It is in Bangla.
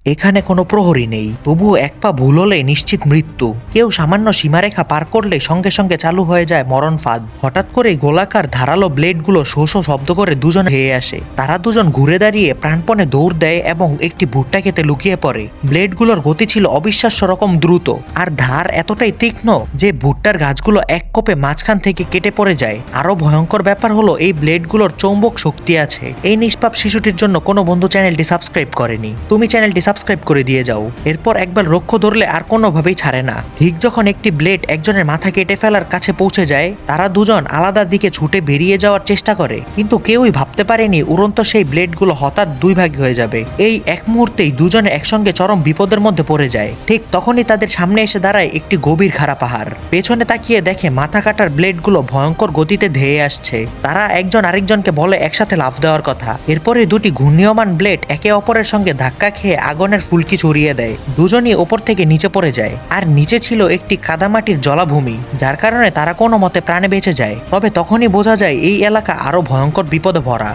এখানে কোনো প্রহরী নেই, তবুও এক পা ভুল হলে নিশ্চিত মৃত্যু। কেউ সামান্য সীমারেখা পার করলে সঙ্গে সঙ্গে চালু হয়ে যায় মরণ ফাঁদ। হঠাৎ করে গোলাকার ধারালো ব্লেডগুলো শো শো শব্দ করে দুজন হেয়ে আসে। তারা দুজন ঘুরে দাঁড়িয়ে প্রাণপণে দৌড় দেয় এবং একটি ভুট্টা খেতে লুকিয়ে পড়ে। ব্লেডগুলোর গতি ছিল অবিশ্বাস্য রকম দ্রুত, আর ধার এতটাই তীক্ষ্ণ যে ভুট্টার গাছগুলো এক কোপে মাঝখান থেকে কেটে পড়ে যায়। আরো ভয়ঙ্কর ব্যাপার হলো এই ব্লেডগুলোর চৌম্বক শক্তি আছে। এই নিষ্পাপ শিশুটির জন্য কোনো বন্ধু চ্যানেলটি সাবস্ক্রাইব করেনি, তুমি চ্যানেলটি সাবস্ক্রাইব করে দিয়ে যাও। এরপর একবার লক্ষ্য ধরলে আর কোনোভাবেই ছাড়ে না। ঠিক যখন একটি ব্লেড একজনের মাথা কেটে ফেলার কাছে পৌঁছে যায়, তারা দুজন আলাদা দিকে ছুটে বেরিয়ে যাওয়ার চেষ্টা করে, কিন্তু কেউই ভাবতে পারেনি উড়ন্ত সেই ব্লেডগুলো হঠাৎ দুই ভাগ হয়ে যাবে। এই এক মুহূর্তেই দুজনে একসঙ্গে চরম বিপদের মধ্যে পড়ে যায়। ঠিক তখনই তাদের সামনে এসে দাঁড়ায় একটি গভীর খাড়া পাহাড়। পেছনে তাকিয়ে দেখে মাথা কাটার ব্লেডগুলো ভয়ঙ্কর গতিতে ধেয়ে আসছে। তারা একজন আরেকজনকে বলে একসাথে লাফ দেওয়ার কথা। এরপরে দুটি ঘূর্ণীয়মান ব্লেড একে অপরের সঙ্গে ধাক্কা খেয়ে আগুনের ফুলকি ছড়িয়ে দেয়। দুজনই ওপর থেকে নিচে পড়ে যায়, আর নিচে ছিল একটি কাদামাটির জলাভূমি, যার কারণে তারা কোনো মতে প্রাণে বেঁচে যায়। তবে তখনই বোঝা যায় এই এলাকা আরো ভয়ঙ্কর বিপদে ভরা।